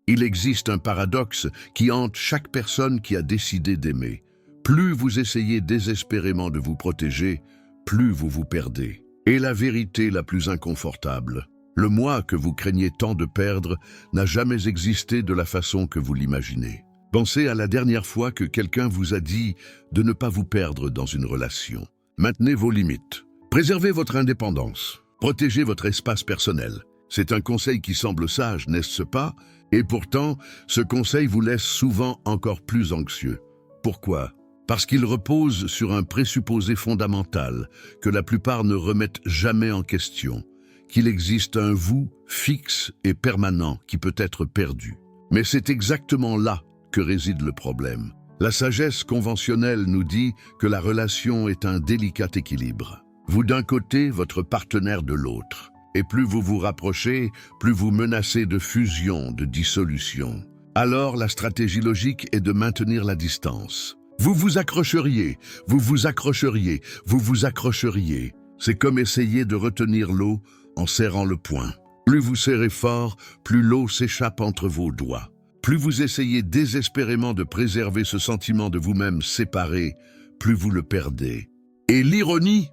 Il existe un paradoxe qui hante chaque personne qui a décidé d'aimer. Plus vous essayez désespérément de vous protéger, plus vous vous perdez. Et la vérité la plus inconfortable, le moi que vous craignez tant de perdre n'a jamais existé de la façon que vous l'imaginez. Pensez à la dernière fois que quelqu'un vous a dit de ne pas vous perdre dans une relation. Maintenez vos limites. Préservez votre indépendance. Protégez votre espace personnel. C'est un conseil qui semble sage, n'est-ce pas? Et pourtant, ce conseil vous laisse souvent encore plus anxieux. Pourquoi? Parce qu'il repose sur un présupposé fondamental que la plupart ne remettent jamais en question, qu'il existe un vous fixe et permanent qui peut être perdu. Mais c'est exactement là que réside le problème. La sagesse conventionnelle nous dit que la relation est un délicat équilibre. Vous d'un côté, votre partenaire de l'autre. Et plus vous vous rapprochez, plus vous menacez de fusion, de dissolution. Alors la stratégie logique est de maintenir la distance. Vous vous accrocheriez, vous vous accrocheriez, vous vous accrocheriez. C'est comme essayer de retenir l'eau en serrant le poing. Plus vous serrez fort, plus l'eau s'échappe entre vos doigts. Plus vous essayez désespérément de préserver ce sentiment de vous-même séparé, plus vous le perdez. Et l'ironie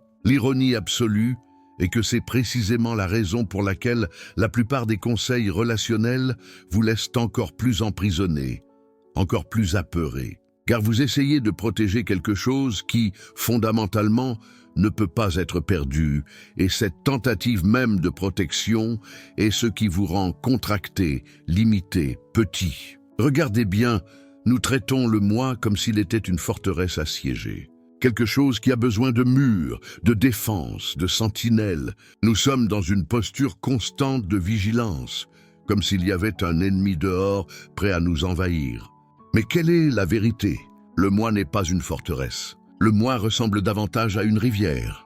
absolue, et que c'est précisément la raison pour laquelle la plupart des conseils relationnels vous laissent encore plus emprisonnés, encore plus apeurés. Car vous essayez de protéger quelque chose qui, fondamentalement, ne peut pas être perdu, et cette tentative même de protection est ce qui vous rend contracté, limité, petit. Regardez bien, nous traitons le moi comme s'il était une forteresse assiégée. Quelque chose qui a besoin de murs, de défense, de sentinelles. Nous sommes dans une posture constante de vigilance, comme s'il y avait un ennemi dehors prêt à nous envahir. Mais quelle est la vérité? Le moi n'est pas une forteresse. Le moi ressemble davantage à une rivière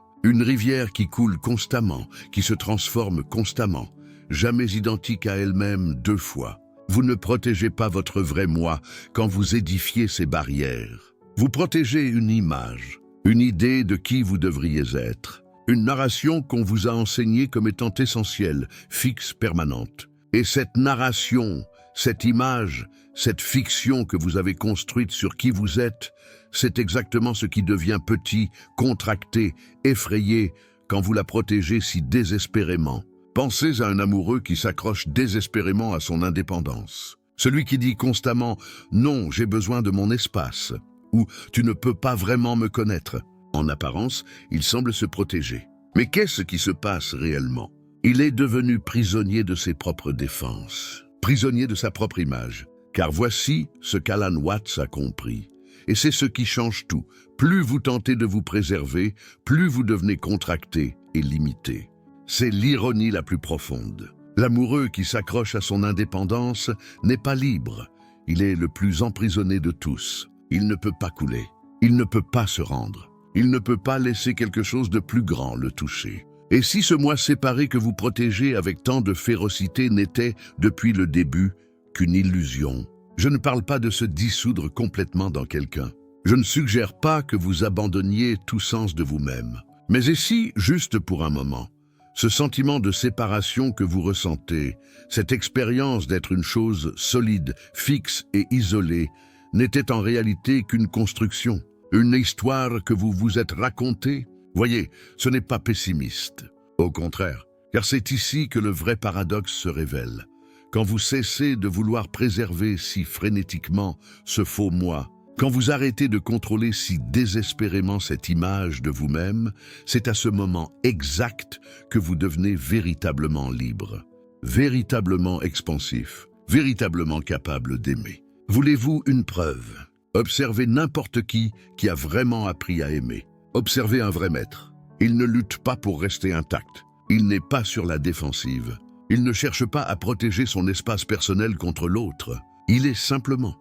qui coule constamment, qui se transforme constamment, jamais identique à elle-même deux fois. Vous ne protégez pas votre vrai moi quand vous édifiez ces barrières. Vous protégez une image, une idée de qui vous devriez être, une narration qu'on vous a enseignée comme étant essentielle, fixe, permanente. Et cette narration, cette image, cette fiction que vous avez construite sur qui vous êtes, c'est exactement ce qui devient petit, contracté, effrayé quand vous la protégez si désespérément. Pensez à un amoureux qui s'accroche désespérément à son indépendance. Celui qui dit constamment « Non, j'ai besoin de mon espace » ou « Tu ne peux pas vraiment me connaître ». En apparence, il semble se protéger. Mais qu'est-ce qui se passe réellement? Il est devenu prisonnier de ses propres défenses, prisonnier de sa propre image. Car voici ce qu'Alan Watts a compris. Et c'est ce qui change tout. Plus vous tentez de vous préserver, plus vous devenez contracté et limité. C'est l'ironie la plus profonde. L'amoureux qui s'accroche à son indépendance n'est pas libre. Il est le plus emprisonné de tous. Il ne peut pas couler. Il ne peut pas se rendre. Il ne peut pas laisser quelque chose de plus grand le toucher. Et si ce moi séparé que vous protégez avec tant de férocité n'était, depuis le début, qu'une illusion? Je ne parle pas de se dissoudre complètement dans quelqu'un. Je ne suggère pas que vous abandonniez tout sens de vous-même. Mais et si, juste pour un moment, ce sentiment de séparation que vous ressentez, cette expérience d'être une chose solide, fixe et isolée, n'était en réalité qu'une construction, une histoire que vous vous êtes racontée? Voyez, ce n'est pas pessimiste. Au contraire, car c'est ici que le vrai paradoxe se révèle. Quand vous cessez de vouloir préserver si frénétiquement ce faux moi, quand vous arrêtez de contrôler si désespérément cette image de vous-même, c'est à ce moment exact que vous devenez véritablement libre, véritablement expansif, véritablement capable d'aimer. Voulez-vous une preuve? Observez n'importe qui a vraiment appris à aimer. Observez un vrai maître. Il ne lutte pas pour rester intact. Il n'est pas sur la défensive. Il ne cherche pas à protéger son espace personnel contre l'autre. Il est simplement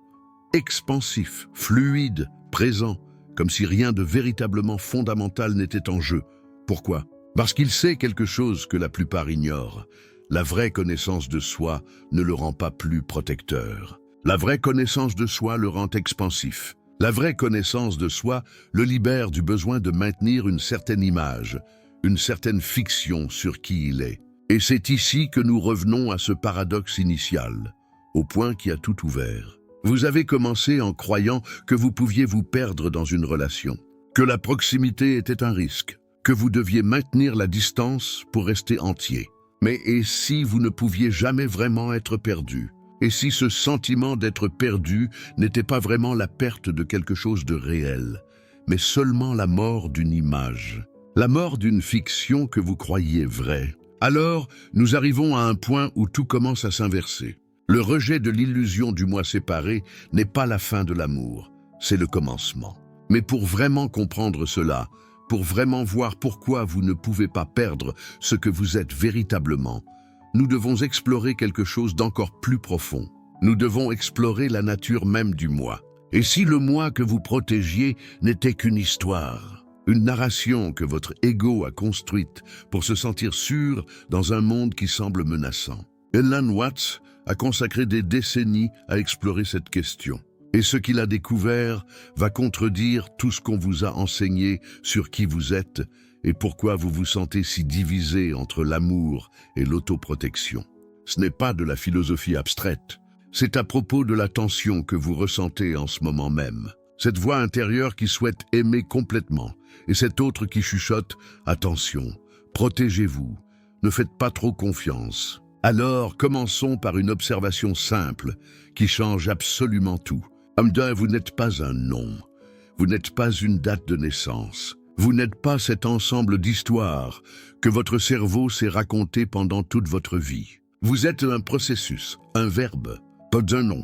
expansif, fluide, présent, comme si rien de véritablement fondamental n'était en jeu. Pourquoi? Parce qu'il sait quelque chose que la plupart ignorent. La vraie connaissance de soi ne le rend pas plus protecteur. La vraie connaissance de soi le rend expansif. La vraie connaissance de soi le libère du besoin de maintenir une certaine image, une certaine fiction sur qui il est. Et c'est ici que nous revenons à ce paradoxe initial. au point qui a tout ouvert. Vous avez commencé en croyant que vous pouviez vous perdre dans une relation, que la proximité était un risque, que vous deviez maintenir la distance pour rester entier. Mais et si vous ne pouviez jamais vraiment être perdu? Et si ce sentiment d'être perdu n'était pas vraiment la perte de quelque chose de réel, mais seulement la mort d'une image, la mort d'une fiction que vous croyiez vraie? Alors, nous arrivons à un point où tout commence à s'inverser. Le rejet de l'illusion du moi séparé n'est pas la fin de l'amour, c'est le commencement. Mais pour vraiment comprendre cela, pour vraiment voir pourquoi vous ne pouvez pas perdre ce que vous êtes véritablement, nous devons explorer quelque chose d'encore plus profond. Nous devons explorer la nature même du moi. Et si le moi que vous protégiez n'était qu'une histoire, une narration que votre ego a construite pour se sentir sûr dans un monde qui semble menaçant? Alan Watts a consacré des décennies à explorer cette question. Et ce qu'il a découvert va contredire tout ce qu'on vous a enseigné sur qui vous êtes et pourquoi vous vous sentez si divisé entre l'amour et l'autoprotection. Ce n'est pas de la philosophie abstraite, c'est à propos de la tension que vous ressentez en ce moment même. Cette voix intérieure qui souhaite aimer complètement et cette autre qui chuchote « Attention, protégez-vous, ne faites pas trop confiance ». Alors, commençons par une observation simple qui change absolument tout. Homme d'un, vous n'êtes pas un nom, vous n'êtes pas une date de naissance, vous n'êtes pas cet ensemble d'histoires que votre cerveau s'est raconté pendant toute votre vie. Vous êtes un processus, un verbe, pas un nom.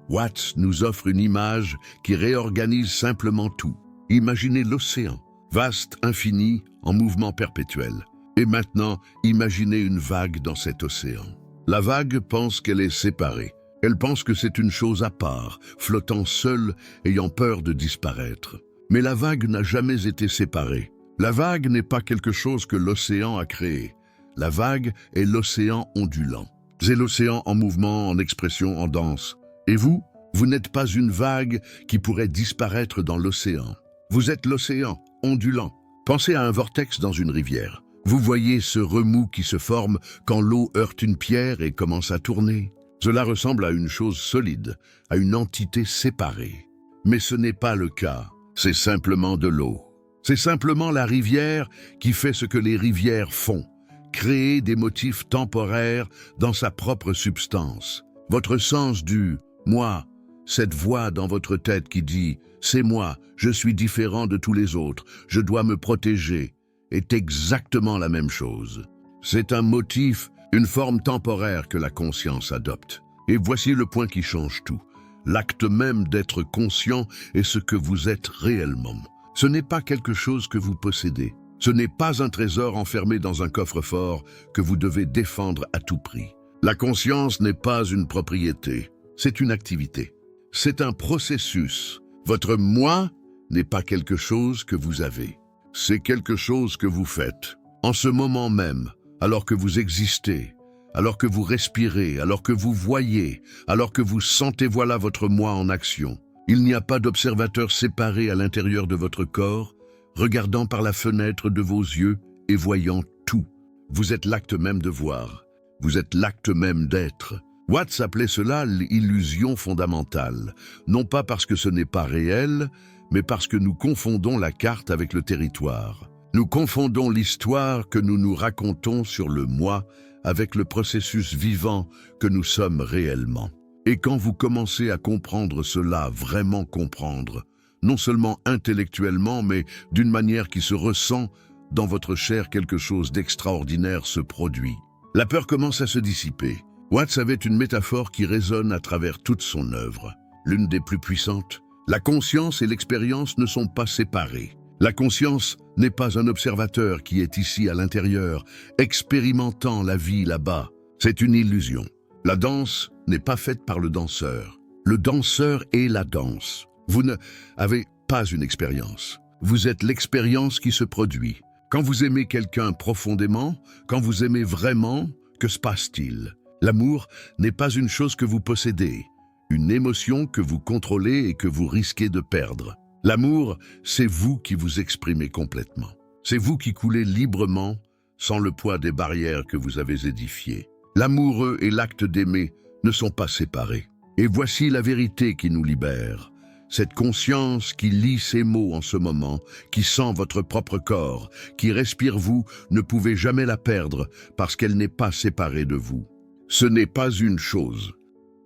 Watts nous offre une image qui réorganise simplement tout. Imaginez l'océan, vaste, infini, en mouvement perpétuel. Et maintenant, imaginez une vague dans cet océan. La vague pense qu'elle est séparée. Elle pense que c'est une chose à part, flottant seule, ayant peur de disparaître. Mais la vague n'a jamais été séparée. La vague n'est pas quelque chose que l'océan a créé. La vague est l'océan ondulant. C'est l'océan en mouvement, en expression, en danse. Et vous, vous n'êtes pas une vague qui pourrait disparaître dans l'océan. Vous êtes l'océan, ondulant. Pensez à un vortex dans une rivière. Vous voyez ce remous qui se forme quand l'eau heurte une pierre et commence à tourner. Cela ressemble à une chose solide, à une entité séparée. Mais ce n'est pas le cas, c'est simplement de l'eau. C'est simplement la rivière qui fait ce que les rivières font, créer des motifs temporaires dans sa propre substance. Votre sens du « moi », cette voix dans votre tête qui dit « c'est moi, je suis différent de tous les autres, je dois me protéger », est exactement la même chose. C'est un motif, une forme temporaire que la conscience adopte. Et voici le point qui change tout. L'acte même d'être conscient est ce que vous êtes réellement. Ce n'est pas quelque chose que vous possédez. Ce n'est pas un trésor enfermé dans un coffre-fort que vous devez défendre à tout prix. La conscience n'est pas une propriété, c'est une activité. C'est un processus. Votre moi n'est pas quelque chose que vous avez. C'est quelque chose que vous faites. En ce moment même, alors que vous existez, alors que vous respirez, alors que vous voyez, alors que vous sentez, voilà votre moi en action. Il n'y a pas d'observateur séparé à l'intérieur de votre corps, regardant par la fenêtre de vos yeux et voyant tout. Vous êtes l'acte même de voir. Vous êtes l'acte même d'être. Watts appelait cela l'illusion fondamentale, non pas parce que ce n'est pas réel, mais parce que nous confondons la carte avec le territoire. Nous confondons l'histoire que nous nous racontons sur le moi avec le processus vivant que nous sommes réellement. Et quand vous commencez à comprendre cela, vraiment comprendre, non seulement intellectuellement, mais d'une manière qui se ressent dans votre chair, quelque chose d'extraordinaire se produit. La peur commence à se dissiper. Watts avait une métaphore qui résonne à travers toute son œuvre, l'une des plus puissantes. La conscience et l'expérience ne sont pas séparées. La conscience n'est pas un observateur qui est ici à l'intérieur, expérimentant la vie là-bas. C'est une illusion. La danse n'est pas faite par le danseur. Le danseur est la danse. Vous n'avez pas une expérience. Vous êtes l'expérience qui se produit. Quand vous aimez quelqu'un profondément, quand vous aimez vraiment, que se passe-t-il? L'amour n'est pas une chose que vous possédez, une émotion que vous contrôlez et que vous risquez de perdre. L'amour, c'est vous qui vous exprimez complètement. C'est vous qui coulez librement, sans le poids des barrières que vous avez édifiées. L'amoureux et l'acte d'aimer ne sont pas séparés. Et voici la vérité qui nous libère. Cette conscience qui lit ces mots en ce moment, qui sent votre propre corps, qui respire vous, ne pouvez jamais la perdre parce qu'elle n'est pas séparée de vous. Ce n'est pas une chose.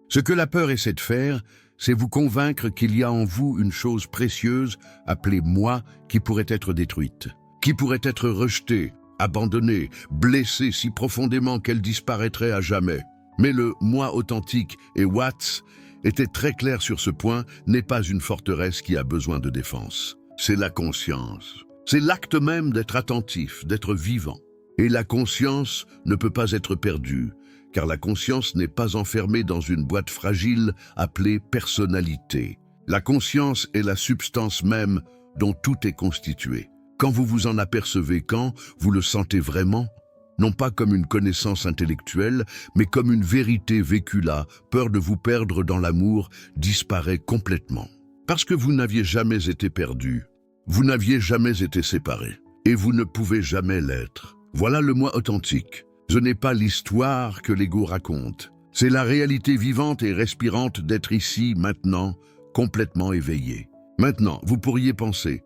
Ce que la peur essaie de faire, c'est vous convaincre qu'il y a en vous une chose précieuse, appelée moi, qui pourrait être détruite, qui pourrait être rejetée, abandonnée, blessée si profondément qu'elle disparaîtrait à jamais. Mais le moi authentique et Watts était très clair sur ce point, n'est pas une forteresse qui a besoin de défense. C'est la conscience. C'est l'acte même d'être attentif, d'être vivant. Et la conscience ne peut pas être perdue, car la conscience n'est pas enfermée dans une boîte fragile appelée personnalité. La conscience est la substance même dont tout est constitué. Quand vous vous en apercevez, quand vous le sentez vraiment, non pas comme une connaissance intellectuelle, mais comme une vérité vécue là, peur de vous perdre dans l'amour, disparaît complètement. Parce que vous n'aviez jamais été perdu, vous n'aviez jamais été séparé, et vous ne pouvez jamais l'être. Voilà le moi authentique. Ce n'est pas l'histoire que l'ego raconte. C'est la réalité vivante et respirante d'être ici, maintenant, complètement éveillé. Maintenant, vous pourriez penser,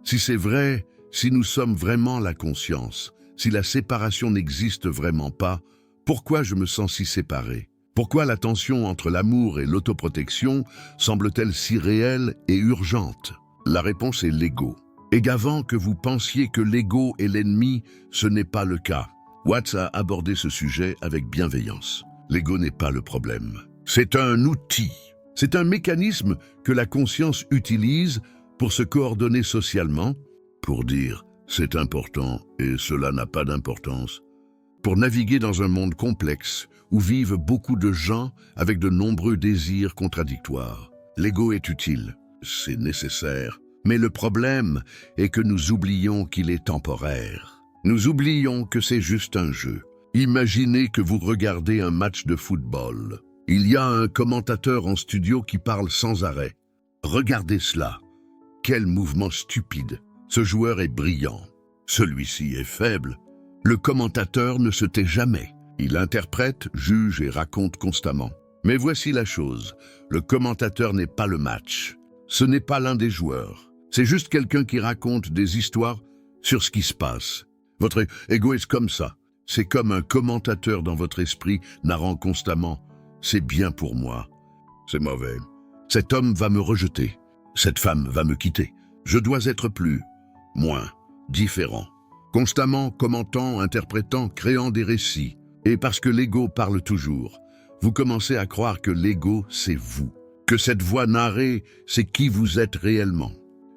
si c'est vrai, si nous sommes vraiment la conscience, si la séparation n'existe vraiment pas, pourquoi je me sens si séparé? Pourquoi la tension entre l'amour et l'autoprotection semble-t-elle si réelle et urgente? La réponse est l'ego. Et avant que vous pensiez que l'ego est l'ennemi, ce n'est pas le cas. Watts a abordé ce sujet avec bienveillance. L'ego n'est pas le problème. C'est un outil. C'est un mécanisme que la conscience utilise pour se coordonner socialement, pour dire « c'est important et cela n'a pas d'importance », pour naviguer dans un monde complexe où vivent beaucoup de gens avec de nombreux désirs contradictoires. L'ego est utile, c'est nécessaire, mais le problème est que nous oublions qu'il est temporaire. Nous oublions que c'est juste un jeu. Imaginez que vous regardez un match de football. Il y a un commentateur en studio qui parle sans arrêt. Regardez cela. Quel mouvement stupide. Ce joueur est brillant. Celui-ci est faible. Le commentateur ne se tait jamais. Il interprète, juge et raconte constamment. Mais voici la chose. Le commentateur n'est pas le match. Ce n'est pas l'un des joueurs. C'est juste quelqu'un qui raconte des histoires sur ce qui se passe. Votre ego est comme ça. C'est comme un commentateur dans votre esprit narrant constamment « c'est bien pour moi ». C'est mauvais. Cet homme va me rejeter. Cette femme va me quitter. Je dois être plus, moins, différent. Constamment commentant, interprétant, créant des récits. Et parce que l'ego parle toujours, vous commencez à croire que l'ego, c'est vous. Que cette voix narrée, c'est qui vous êtes réellement.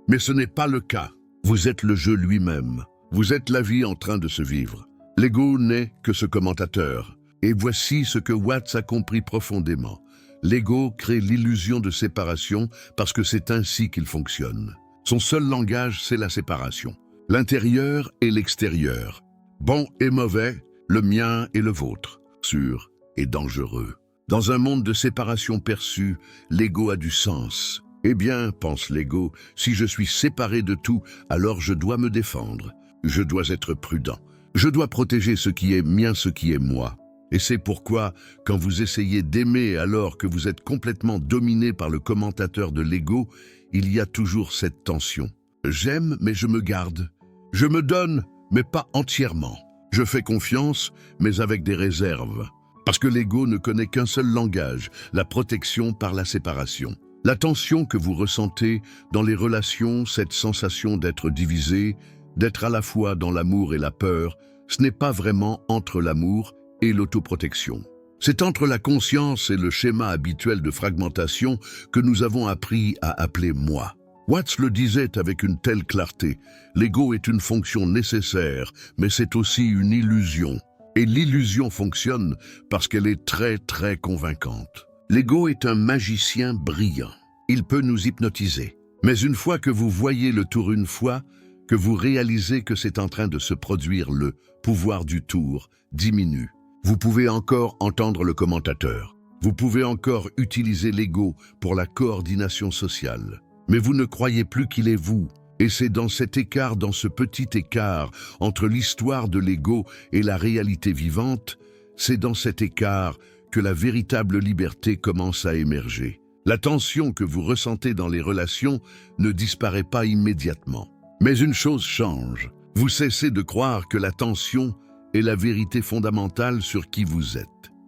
Mais ce n'est pas le cas. Vous êtes le jeu lui-même. Vous êtes la vie en train de se vivre. L'ego n'est que ce commentateur. Et voici ce que Watts a compris profondément. L'ego crée l'illusion de séparation parce que c'est ainsi qu'il fonctionne. Son seul langage, c'est la séparation. L'intérieur et l'extérieur. Bon et mauvais, le mien et le vôtre. Sûr et dangereux. Dans un monde de séparation perçue, l'ego a du sens. Eh bien, pense l'ego, si je suis séparé de tout, alors je dois me défendre. Je dois être prudent. Je dois protéger ce qui est mien, ce qui est moi. Et c'est pourquoi, quand vous essayez d'aimer alors que vous êtes complètement dominé par le commentateur de l'ego, il y a toujours cette tension. J'aime, mais je me garde. Je me donne, mais pas entièrement. Je fais confiance, mais avec des réserves. Parce que l'ego ne connaît qu'un seul langage, la protection par la séparation. La tension que vous ressentez dans les relations, cette sensation d'être divisé, d'être à la fois dans l'amour et la peur, ce n'est pas vraiment entre l'amour et l'autoprotection. C'est entre la conscience et le schéma habituel de fragmentation que nous avons appris à appeler moi. Watts le disait avec une telle clarté, l'ego est une fonction nécessaire, mais c'est aussi une illusion. Et l'illusion fonctionne parce qu'elle est très très convaincante. L'ego est un magicien brillant. Il peut nous hypnotiser. Mais une fois que vous voyez le tour une fois, que vous réalisez que c'est en train de se produire, le pouvoir du tour diminue. Vous pouvez encore entendre le commentateur. Vous pouvez encore utiliser l'ego pour la coordination sociale. Mais vous ne croyez plus qu'il est vous. Et c'est dans cet écart, dans ce petit écart entre l'histoire de l'ego et la réalité vivante, c'est dans cet écart que la véritable liberté commence à émerger. La tension que vous ressentez dans les relations ne disparaît pas immédiatement. Mais une chose change. Vous cessez de croire que la tension est la vérité fondamentale sur qui vous êtes.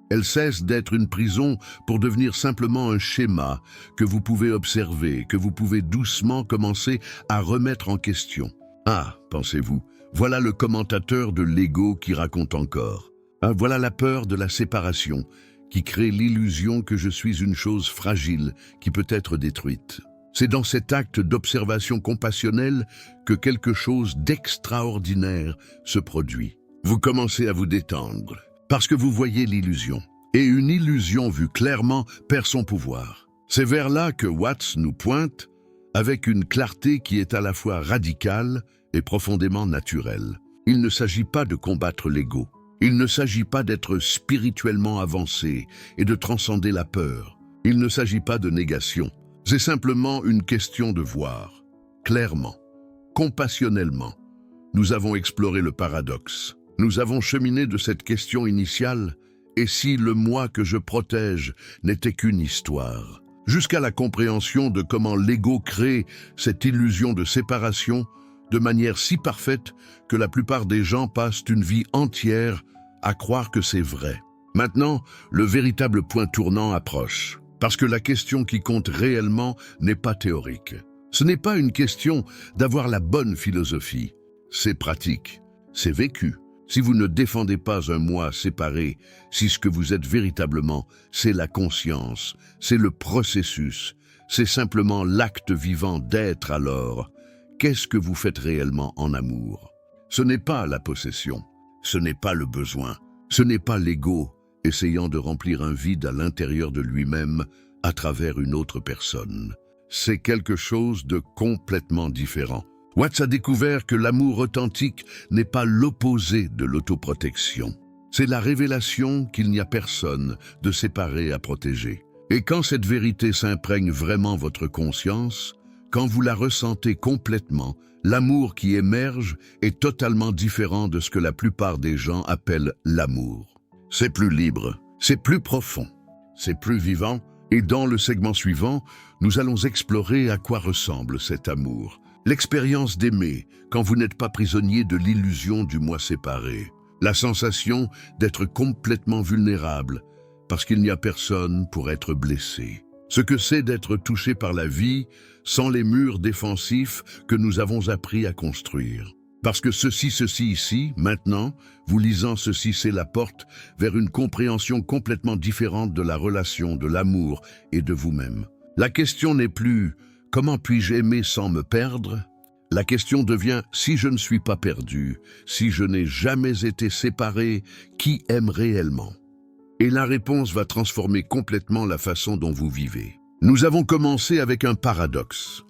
Elle cesse d'être une prison pour devenir simplement un schéma que vous pouvez observer, que vous pouvez doucement commencer à remettre en question. Ah, pensez-vous, voilà le commentateur de l'ego qui raconte encore. Ah, voilà la peur de la séparation qui crée l'illusion que je suis une chose fragile qui peut être détruite. C'est dans cet acte d'observation compassionnelle que quelque chose d'extraordinaire se produit. Vous commencez à vous détendre parce que vous voyez l'illusion. Et une illusion vue clairement perd son pouvoir. C'est vers là que Watts nous pointe avec une clarté qui est à la fois radicale et profondément naturelle. Il ne s'agit pas de combattre l'ego. Il ne s'agit pas d'être spirituellement avancé et de transcender la peur. Il ne s'agit pas de négation. C'est simplement une question de voir, clairement, compassionnellement. Nous avons exploré le paradoxe. Nous avons cheminé de cette question initiale, et si le moi que je protège n'était qu'une histoire, jusqu'à la compréhension de comment l'ego crée cette illusion de séparation de manière si parfaite que la plupart des gens passent une vie entière à croire que c'est vrai. Maintenant, le véritable point tournant approche, parce que la question qui compte réellement n'est pas théorique. Ce n'est pas une question d'avoir la bonne philosophie, c'est pratique, c'est vécu. Si vous ne défendez pas un moi séparé, si ce que vous êtes véritablement, c'est la conscience, c'est le processus, c'est simplement l'acte vivant d'être alors, qu'est-ce que vous faites réellement en amour? Ce n'est pas la possession, ce n'est pas le besoin, ce n'est pas l'ego essayant de remplir un vide à l'intérieur de lui-même à travers une autre personne. C'est quelque chose de complètement différent. Watts a découvert que l'amour authentique n'est pas l'opposé de l'autoprotection. C'est la révélation qu'il n'y a personne de séparé à protéger. Et quand cette vérité s'imprègne vraiment votre conscience, quand vous la ressentez complètement, l'amour qui émerge est totalement différent de ce que la plupart des gens appellent l'amour. C'est plus libre, c'est plus profond, c'est plus vivant, et dans le segment suivant, nous allons explorer à quoi ressemble cet amour. L'expérience d'aimer quand vous n'êtes pas prisonnier de l'illusion du moi séparé. La sensation d'être complètement vulnérable parce qu'il n'y a personne pour être blessé. Ce que c'est d'être touché par la vie sans les murs défensifs que nous avons appris à construire. Parce que ceci ici, maintenant, vous lisant ceci, c'est la porte vers une compréhension complètement différente de la relation, de l'amour et de vous-même. La question n'est plus « Comment puis-je aimer sans me perdre ?» La question devient « Si je ne suis pas perdu, si je n'ai jamais été séparé, qui aime réellement ?» Et la réponse va transformer complètement la façon dont vous vivez. Nous avons commencé avec un paradoxe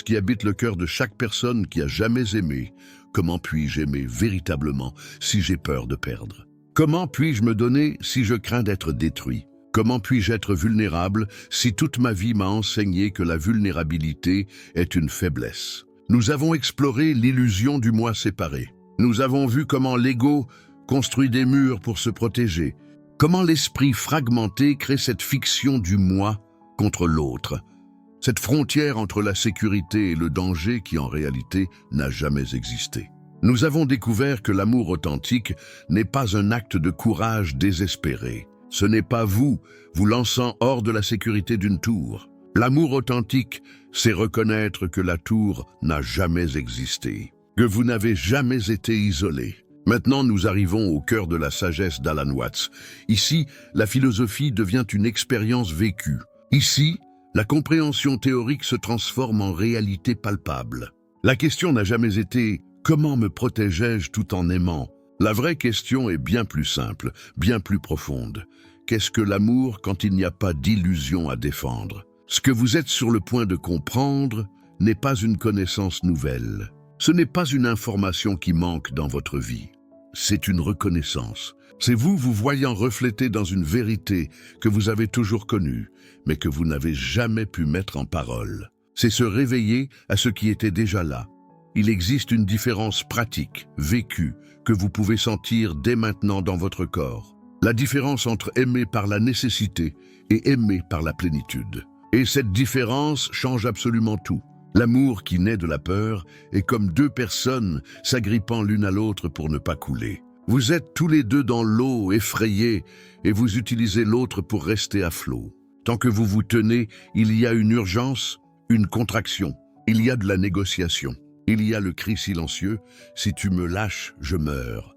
qui habite le cœur de chaque personne qui a jamais aimé. Comment puis-je aimer véritablement si j'ai peur de perdre? Comment puis-je me donner si je crains d'être détruit? Comment puis-je être vulnérable si toute ma vie m'a enseigné que la vulnérabilité est une faiblesse? Nous avons exploré l'illusion du moi séparé. Nous avons vu comment l'ego construit des murs pour se protéger, comment l'esprit fragmenté crée cette fiction du moi contre l'autre, cette frontière entre la sécurité et le danger qui en réalité n'a jamais existé. Nous avons découvert que l'amour authentique n'est pas un acte de courage désespéré. Ce n'est pas vous lançant hors de la sécurité d'une tour. L'amour authentique, c'est reconnaître que la tour n'a jamais existé, que vous n'avez jamais été isolé. Maintenant, nous arrivons au cœur de la sagesse d'Alan Watts. Ici, la philosophie devient une expérience vécue. Ici, la compréhension théorique se transforme en réalité palpable. La question n'a jamais été « Comment me protégeais-je tout en aimant ?» La vraie question est bien plus simple, bien plus profonde. Qu'est-ce que l'amour quand il n'y a pas d'illusion à défendre? Ce que vous êtes sur le point de comprendre n'est pas une connaissance nouvelle. Ce n'est pas une information qui manque dans votre vie. C'est une reconnaissance. C'est vous voyant reflété dans une vérité que vous avez toujours connue, mais que vous n'avez jamais pu mettre en parole. C'est se réveiller à ce qui était déjà là. Il existe une différence pratique, vécue, que vous pouvez sentir dès maintenant dans votre corps. La différence entre aimer par la nécessité et aimer par la plénitude. Et cette différence change absolument tout. L'amour qui naît de la peur est comme deux personnes s'agrippant l'une à l'autre pour ne pas couler. Vous êtes tous les deux dans l'eau, effrayés, et vous utilisez l'autre pour rester à flot. Tant que vous vous tenez, il y a une urgence, une contraction. Il y a de la négociation. Il y a le cri silencieux « Si tu me lâches, je meurs ».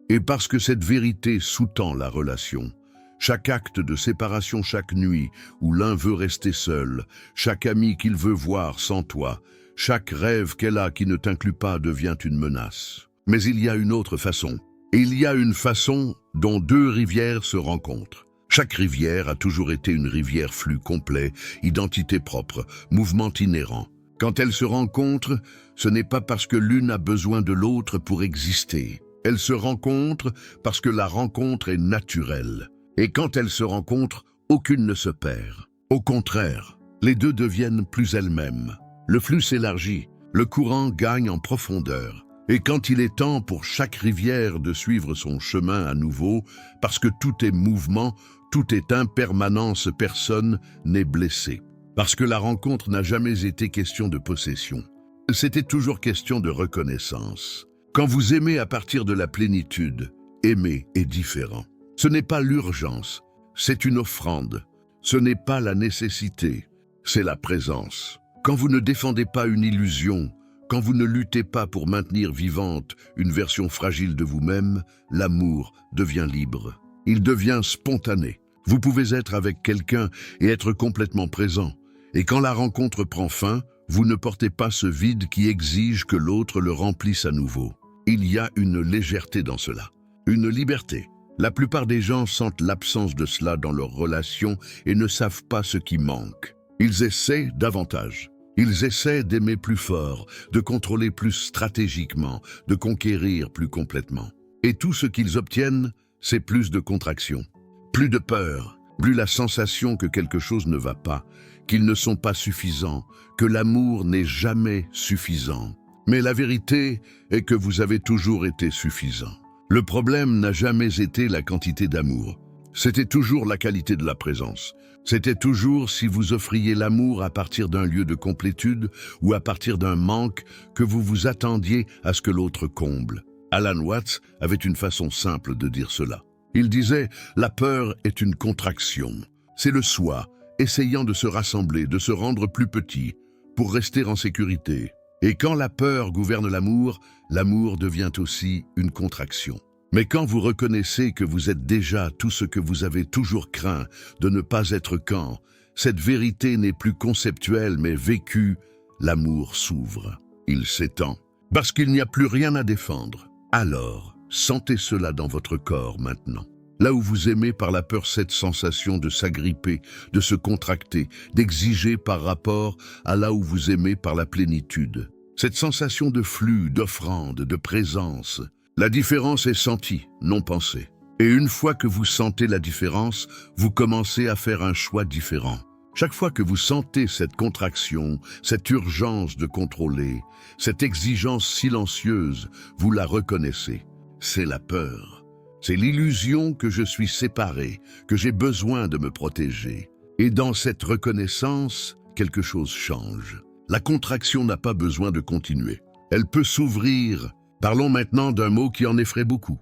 Et parce que cette vérité sous-tend la relation, chaque acte de séparation chaque nuit où l'un veut rester seul, chaque ami qu'il veut voir sans toi, chaque rêve qu'elle a qui ne t'inclut pas devient une menace. Mais il y a une autre façon. Il y a une façon dont deux rivières se rencontrent. Chaque rivière a toujours été une rivière flux complet, identité propre, mouvement inhérent. Quand elles se rencontrent, ce n'est pas parce que l'une a besoin de l'autre pour exister. Elles se rencontrent parce que la rencontre est naturelle. Et quand elles se rencontrent, aucune ne se perd. Au contraire, les deux deviennent plus elles-mêmes. Le flux s'élargit, le courant gagne en profondeur. Et quand il est temps pour chaque rivière de suivre son chemin à nouveau, parce que tout est mouvement, tout est impermanence, personne n'est blessé. Parce que la rencontre n'a jamais été question de possession. C'était toujours question de reconnaissance. Quand vous aimez à partir de la plénitude, aimer est différent. Ce n'est pas l'urgence, c'est une offrande. Ce n'est pas la nécessité, c'est la présence. Quand vous ne défendez pas une illusion, quand vous ne luttez pas pour maintenir vivante une version fragile de vous-même, l'amour devient libre. Il devient spontané. Vous pouvez être avec quelqu'un et être complètement présent. Et quand la rencontre prend fin, vous ne portez pas ce vide qui exige que l'autre le remplisse à nouveau. Il y a une légèreté dans cela, une liberté. La plupart des gens sentent l'absence de cela dans leurs relations et ne savent pas ce qui manque. Ils essaient davantage. Ils essaient d'aimer plus fort, de contrôler plus stratégiquement, de conquérir plus complètement. Et tout ce qu'ils obtiennent, c'est plus de contraction, plus de peur, plus la sensation que quelque chose ne va pas, qu'ils ne sont pas suffisants, que l'amour n'est jamais suffisant. Mais la vérité est que vous avez toujours été suffisant. Le problème n'a jamais été la quantité d'amour. C'était toujours la qualité de la présence. C'était toujours si vous offriez l'amour à partir d'un lieu de complétude ou à partir d'un manque que vous vous attendiez à ce que l'autre comble. Alan Watts avait une façon simple de dire cela. Il disait « La peur est une contraction. C'est le soi, essayant de se rassembler, de se rendre plus petit, pour rester en sécurité. Et quand la peur gouverne l'amour devient aussi une contraction. Mais quand vous reconnaissez que vous êtes déjà tout ce que vous avez toujours craint de ne pas être quand, cette vérité n'est plus conceptuelle mais vécue, l'amour s'ouvre. Il s'étend. Parce qu'il n'y a plus rien à défendre. Alors, sentez cela dans votre corps maintenant. Là où vous aimez par la peur cette sensation de s'agripper, de se contracter, d'exiger par rapport à là où vous aimez par la plénitude. Cette sensation de flux, d'offrande, de présence. La différence est sentie, non pensée. Et une fois que vous sentez la différence, vous commencez à faire un choix différent. Chaque fois que vous sentez cette contraction, cette urgence de contrôler, cette exigence silencieuse, vous la reconnaissez. C'est la peur. C'est l'illusion que je suis séparé, que j'ai besoin de me protéger. Et dans cette reconnaissance, quelque chose change. La contraction n'a pas besoin de continuer. Elle peut s'ouvrir. Parlons maintenant d'un mot qui en effraie beaucoup.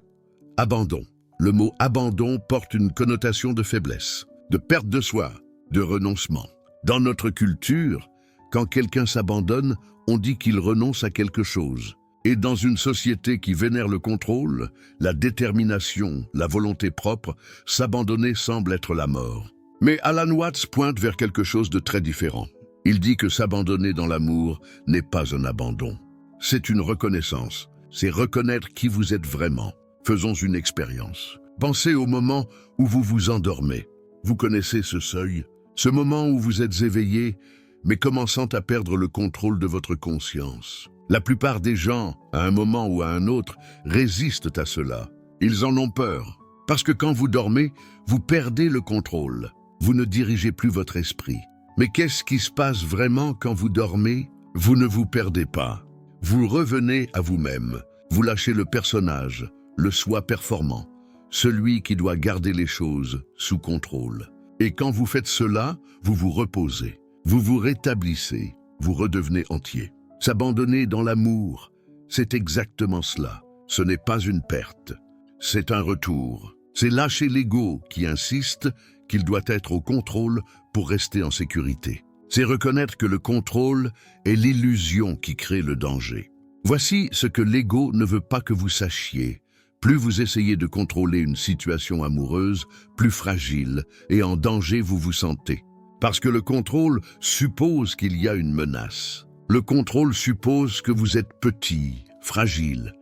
Abandon. Le mot abandon porte une connotation de faiblesse, de perte de soi, de renoncement. Dans notre culture, quand quelqu'un s'abandonne, on dit qu'il renonce à quelque chose. Et dans une société qui vénère le contrôle, la détermination, la volonté propre, s'abandonner semble être la mort. Mais Alan Watts pointe vers quelque chose de très différent. Il dit que s'abandonner dans l'amour n'est pas un abandon. C'est une reconnaissance. C'est reconnaître qui vous êtes vraiment. Faisons une expérience. Pensez au moment où vous vous endormez. Vous connaissez ce seuil, ce moment où vous êtes éveillé, mais commençant à perdre le contrôle de votre conscience. La plupart des gens, à un moment ou à un autre, résistent à cela. Ils en ont peur. Parce que quand vous dormez, vous perdez le contrôle. Vous ne dirigez plus votre esprit. Mais qu'est-ce qui se passe vraiment quand vous dormez? Vous ne vous perdez pas. Vous revenez à vous-même. Vous lâchez le personnage, le soi performant. celui qui doit garder les choses sous contrôle. Et quand vous faites cela, vous vous reposez, vous vous rétablissez, vous redevenez entier. S'abandonner dans l'amour, c'est exactement cela. Ce n'est pas une perte, c'est un retour. C'est lâcher l'ego qui insiste qu'il doit être au contrôle pour rester en sécurité. C'est reconnaître que le contrôle est l'illusion qui crée le danger. Voici ce que l'ego ne veut pas que vous sachiez. Plus vous essayez de contrôler une situation amoureuse, plus fragile et en danger vous vous sentez. Parce que le contrôle suppose qu'il y a une menace. Le contrôle suppose que vous êtes petit, fragile,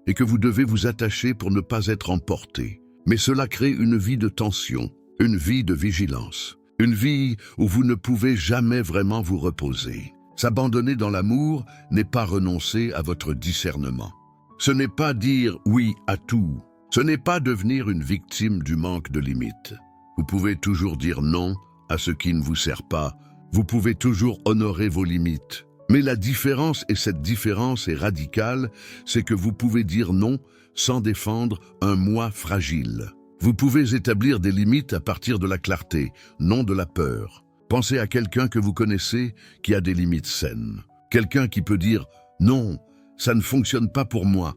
et que vous devez vous attacher pour ne pas être emporté. Mais cela crée une vie de tension, une vie de vigilance, une vie où vous ne pouvez jamais vraiment vous reposer. S'abandonner dans l'amour n'est pas renoncer à votre discernement. Ce n'est pas dire oui à tout. Ce n'est pas devenir une victime du manque de limites. Vous pouvez toujours dire non à ce qui ne vous sert pas. Vous pouvez toujours honorer vos limites. Mais la différence, et cette différence est radicale, c'est que vous pouvez dire non sans défendre un moi fragile. Vous pouvez établir des limites à partir de la clarté, non de la peur. Pensez à quelqu'un que vous connaissez qui a des limites saines. Quelqu'un qui peut dire « non, ça ne fonctionne pas pour moi »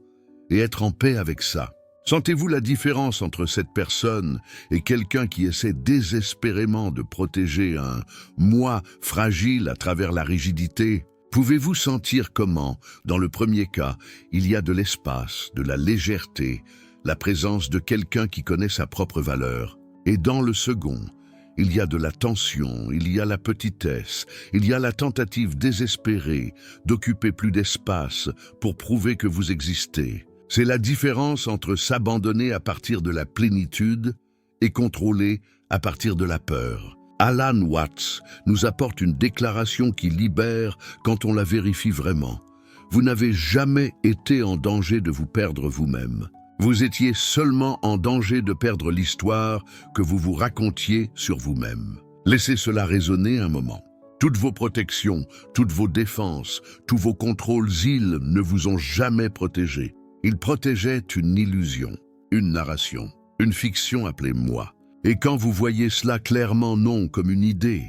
et être en paix avec ça. Sentez-vous la différence entre cette personne et quelqu'un qui essaie désespérément de protéger un moi fragile à travers la rigidité? Pouvez-vous sentir comment, dans le premier cas, il y a de l'espace, de la légèreté, la présence de quelqu'un qui connaît sa propre valeur, et dans le second, il y a de la tension, il y a la petitesse, il y a la tentative désespérée d'occuper plus d'espace pour prouver que vous existez. C'est la différence entre s'abandonner à partir de la plénitude et contrôler à partir de la peur. Alan Watts nous apporte une déclaration qui libère quand on la vérifie vraiment. Vous n'avez jamais été en danger de vous perdre vous-même. Vous étiez seulement en danger de perdre l'histoire que vous vous racontiez sur vous-même. Laissez cela résonner un moment. Toutes vos protections, toutes vos défenses, tous vos contrôles îles ne vous ont jamais protégé. Ils protégeaient une illusion, une narration, une fiction appelée moi. Et quand vous voyez cela clairement non comme une idée,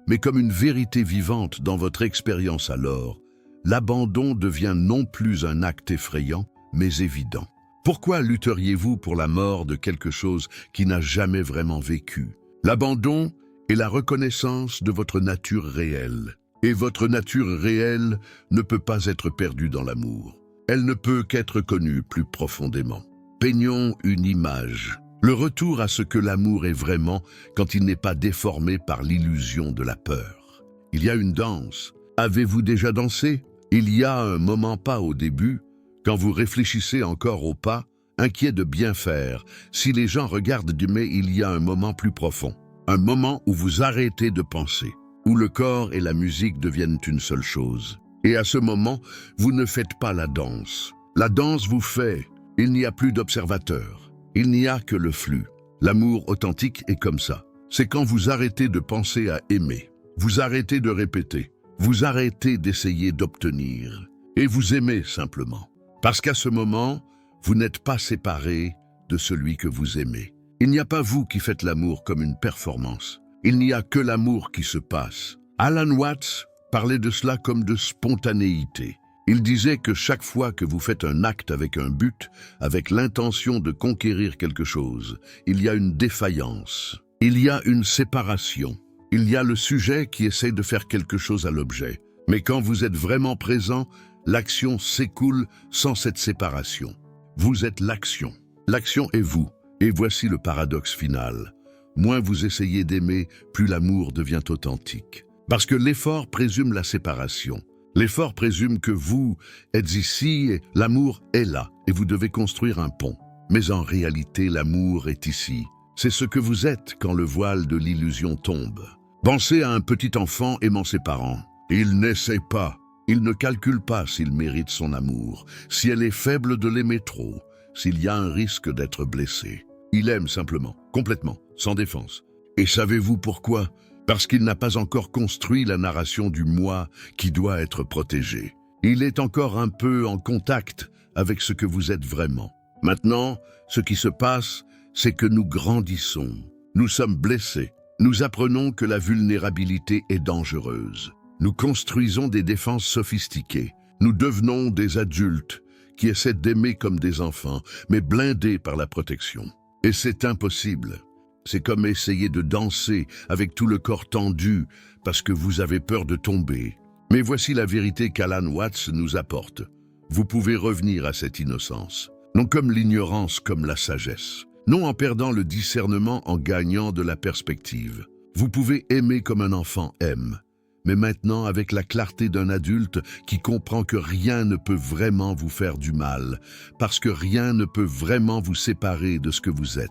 mais comme une vérité vivante dans votre expérience alors, l'abandon devient non plus un acte effrayant, mais évident. Pourquoi lutteriez-vous pour la mort de quelque chose qui n'a jamais vraiment vécu? L'abandon est la reconnaissance de votre nature réelle. Et votre nature réelle ne peut pas être perdue dans l'amour. Elle ne peut qu'être connue plus profondément. Peignons une image. Le retour à ce que l'amour est vraiment quand il n'est pas déformé par l'illusion de la peur. Il y a une danse. Avez-vous déjà dansé? Il y a un moment pas au début, quand vous réfléchissez encore au pas, inquiet de bien faire. Si les gens regardent du mais il y a un moment plus profond. Un moment où vous arrêtez de penser, où le corps et la musique deviennent une seule chose. Et à ce moment, vous ne faites pas la danse. La danse vous fait. Il n'y a plus d'observateur. Il n'y a que le flux. L'amour authentique est comme ça. C'est quand vous arrêtez de penser à aimer. Vous arrêtez de répéter. Vous arrêtez d'essayer d'obtenir. Et vous aimez simplement. Parce qu'à ce moment, vous n'êtes pas séparé de celui que vous aimez. Il n'y a pas vous qui faites l'amour comme une performance. Il n'y a que l'amour qui se passe. Alan Watts parlait de cela comme de spontanéité. Il disait que chaque fois que vous faites un acte avec un but, avec l'intention de conquérir quelque chose, il y a une défaillance, il y a une séparation, il y a le sujet qui essaie de faire quelque chose à l'objet. Mais quand vous êtes vraiment présent, l'action s'écoule sans cette séparation. Vous êtes l'action. L'action est vous. Et voici le paradoxe final. Moins vous essayez d'aimer, plus l'amour devient authentique. Parce que l'effort présume la séparation. L'effort présume que vous êtes ici et l'amour est là, et vous devez construire un pont. Mais en réalité, l'amour est ici. C'est ce que vous êtes quand le voile de l'illusion tombe. Pensez à un petit enfant aimant ses parents. Il n'essaie pas. Il ne calcule pas s'il mérite son amour, si elle est faible de l'aimer trop, s'il y a un risque d'être blessé. Il aime simplement, complètement, sans défense. Et savez-vous pourquoi ? Parce qu'il n'a pas encore construit la narration du moi qui doit être protégé. Il est encore un peu en contact avec ce que vous êtes vraiment. Maintenant, ce qui se passe, c'est que nous grandissons. Nous sommes blessés. Nous apprenons que la vulnérabilité est dangereuse. Nous construisons des défenses sophistiquées. Nous devenons des adultes qui essaient d'aimer comme des enfants, mais blindés par la protection. Et c'est impossible. C'est comme essayer de danser avec tout le corps tendu parce que vous avez peur de tomber. Mais voici la vérité qu'Alan Watts nous apporte. Vous pouvez revenir à cette innocence. Non comme l'ignorance, comme la sagesse. Non en perdant le discernement, en gagnant de la perspective. Vous pouvez aimer comme un enfant aime, mais maintenant avec la clarté d'un adulte qui comprend que rien ne peut vraiment vous faire du mal, parce que rien ne peut vraiment vous séparer de ce que vous êtes.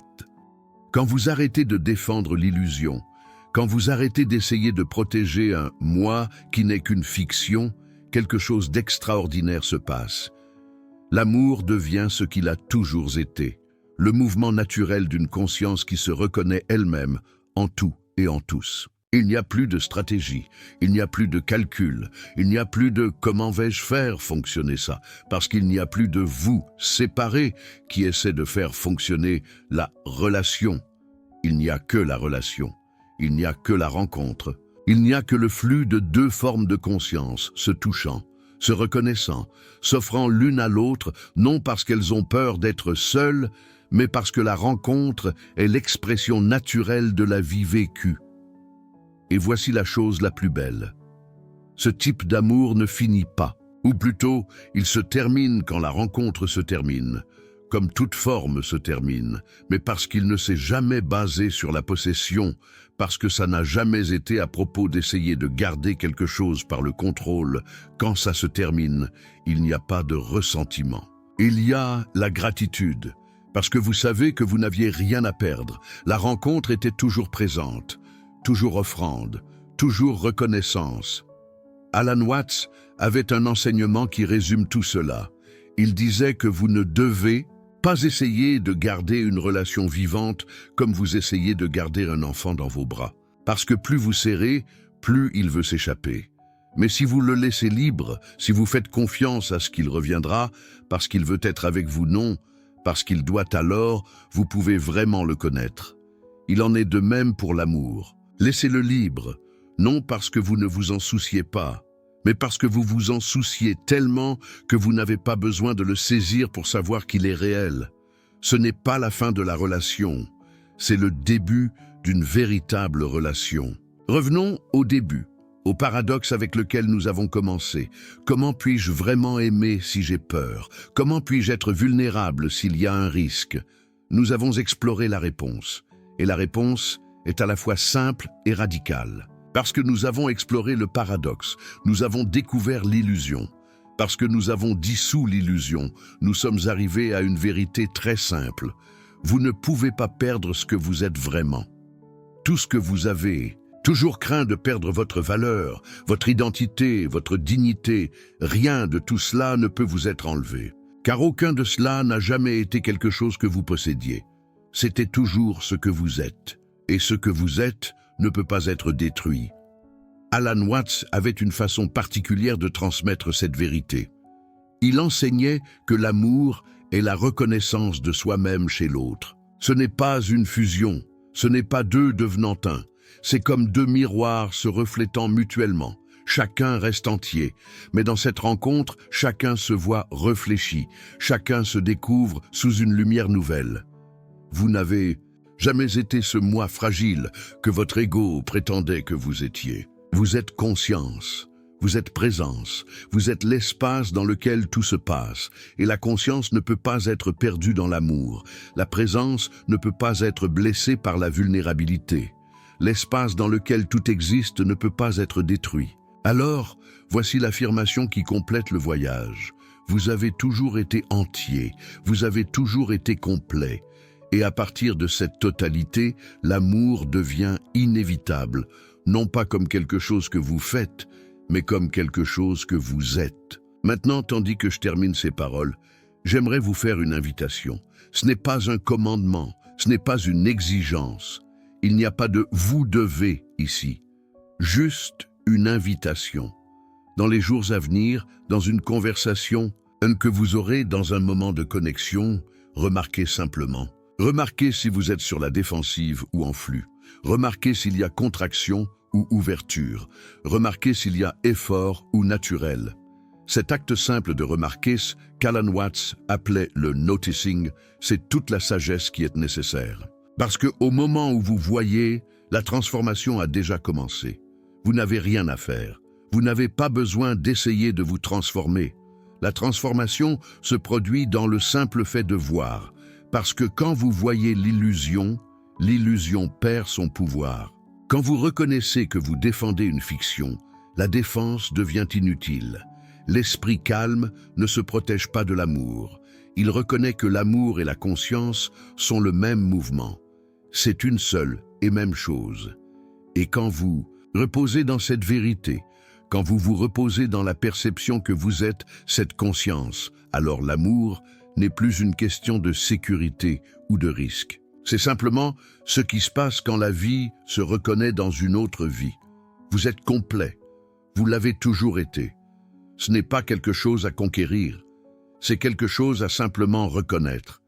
Quand vous arrêtez de défendre l'illusion, quand vous arrêtez d'essayer de protéger un « moi » qui n'est qu'une fiction, quelque chose d'extraordinaire se passe. L'amour devient ce qu'il a toujours été, le mouvement naturel d'une conscience qui se reconnaît elle-même en tout et en tous. Il n'y a plus de stratégie, il n'y a plus de calcul, il n'y a plus de « comment vais-je faire fonctionner ça ?» parce qu'il n'y a plus de vous séparés qui essaie de faire fonctionner la relation. Il n'y a que la relation, il n'y a que la rencontre, il n'y a que le flux de deux formes de conscience se touchant, se reconnaissant, s'offrant l'une à l'autre, non parce qu'elles ont peur d'être seules, mais parce que la rencontre est l'expression naturelle de la vie vécue. Et voici la chose la plus belle. Ce type d'amour ne finit pas, ou plutôt, il se termine quand la rencontre se termine, comme toute forme se termine, mais parce qu'il ne s'est jamais basé sur la possession, parce que ça n'a jamais été à propos d'essayer de garder quelque chose par le contrôle. Quand ça se termine, il n'y a pas de ressentiment. Il y a la gratitude, parce que vous savez que vous n'aviez rien à perdre. La rencontre était toujours présente, toujours offrande, toujours reconnaissance. Alan Watts avait un enseignement qui résume tout cela. Il disait que vous ne devez pas essayer de garder une relation vivante comme vous essayez de garder un enfant dans vos bras. Parce que plus vous serrez, plus il veut s'échapper. Mais si vous le laissez libre, si vous faites confiance à ce qu'il reviendra, parce qu'il veut être avec vous, non, parce qu'il doit alors, vous pouvez vraiment le connaître. Il en est de même pour l'amour. Laissez-le libre, non parce que vous ne vous en souciez pas, mais parce que vous vous en souciez tellement que vous n'avez pas besoin de le saisir pour savoir qu'il est réel. Ce n'est pas la fin de la relation, c'est le début d'une véritable relation. Revenons au début, au paradoxe avec lequel nous avons commencé. Comment puis-je vraiment aimer si j'ai peur? Comment puis-je être vulnérable s'il y a un risque? Nous avons exploré la réponse, et la réponse est à la fois simple et radicale. Parce que nous avons exploré le paradoxe, nous avons découvert l'illusion. Parce que nous avons dissous l'illusion, nous sommes arrivés à une vérité très simple. Vous ne pouvez pas perdre ce que vous êtes vraiment. Tout ce que vous avez, toujours craint de perdre votre valeur, votre identité, votre dignité, rien de tout cela ne peut vous être enlevé. Car aucun de cela n'a jamais été quelque chose que vous possédiez. C'était toujours ce que vous êtes. Et ce que vous êtes ne peut pas être détruit. Alan Watts avait une façon particulière de transmettre cette vérité. Il enseignait que l'amour est la reconnaissance de soi-même chez l'autre. Ce n'est pas une fusion, ce n'est pas deux devenant un. C'est comme deux miroirs se reflétant mutuellement. Chacun reste entier, mais dans cette rencontre, chacun se voit réfléchi, chacun se découvre sous une lumière nouvelle. Vous n'avez jamais été ce moi fragile que votre ego prétendait que vous étiez. Vous êtes conscience, vous êtes présence, vous êtes l'espace dans lequel tout se passe, et la conscience ne peut pas être perdue dans l'amour. La présence ne peut pas être blessée par la vulnérabilité. L'espace dans lequel tout existe ne peut pas être détruit. Alors, voici l'affirmation qui complète le voyage. Vous avez toujours été entier, vous avez toujours été complet. Et à partir de cette totalité, l'amour devient inévitable, non pas comme quelque chose que vous faites, mais comme quelque chose que vous êtes. Maintenant, tandis que je termine ces paroles, j'aimerais vous faire une invitation. Ce n'est pas un commandement, ce n'est pas une exigence. Il n'y a pas de « vous devez » ici, juste une invitation. Dans les jours à venir, dans une conversation, que vous aurez dans un moment de connexion, remarquez simplement. Remarquez si vous êtes sur la défensive ou en flux. Remarquez s'il y a contraction ou ouverture. Remarquez s'il y a effort ou naturel. Cet acte simple de remarquer, qu'Alan Watts appelait le noticing, c'est toute la sagesse qui est nécessaire. Parce qu'au moment où vous voyez, la transformation a déjà commencé. Vous n'avez rien à faire. Vous n'avez pas besoin d'essayer de vous transformer. La transformation se produit dans le simple fait de voir, parce que quand vous voyez l'illusion perd son pouvoir. Quand vous reconnaissez que vous défendez une fiction, la défense devient inutile. L'esprit calme ne se protège pas de l'amour. Il reconnaît que l'amour et la conscience sont le même mouvement. C'est une seule et même chose. Et quand vous reposez dans cette vérité, quand vous vous reposez dans la perception que vous êtes cette conscience, alors l'amour n'est plus une question de sécurité ou de risque. C'est simplement ce qui se passe quand la vie se reconnaît dans une autre vie. Vous êtes complet. Vous l'avez toujours été. Ce n'est pas quelque chose à conquérir. C'est quelque chose à simplement reconnaître.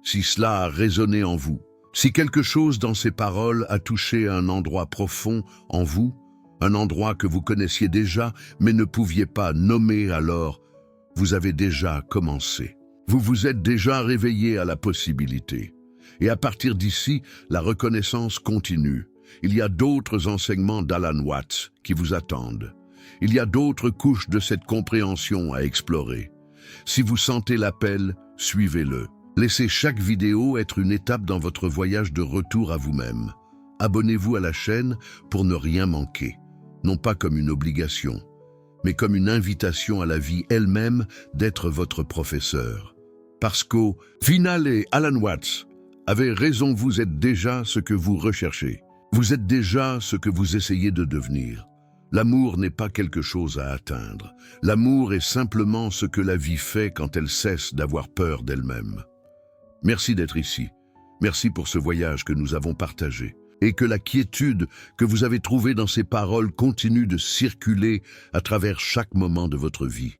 Si cela a résonné en vous, si quelque chose dans ces paroles a touché un endroit profond en vous, un endroit que vous connaissiez déjà mais ne pouviez pas nommer alors, vous avez déjà commencé. Vous vous êtes déjà réveillé à la possibilité. Et à partir d'ici, la reconnaissance continue. Il y a d'autres enseignements d'Alan Watts qui vous attendent. Il y a d'autres couches de cette compréhension à explorer. Si vous sentez l'appel, suivez-le. Laissez chaque vidéo être une étape dans votre voyage de retour à vous-même. Abonnez-vous à la chaîne pour ne rien manquer. Non pas comme une obligation, mais comme une invitation à la vie elle-même d'être votre professeur. Parce qu'au final, Alan Watts avait raison, vous êtes déjà ce que vous recherchez. Vous êtes déjà ce que vous essayez de devenir. L'amour n'est pas quelque chose à atteindre. L'amour est simplement ce que la vie fait quand elle cesse d'avoir peur d'elle-même. Merci d'être ici. Merci pour ce voyage que nous avons partagé. Et que la quiétude que vous avez trouvée dans ces paroles continue de circuler à travers chaque moment de votre vie.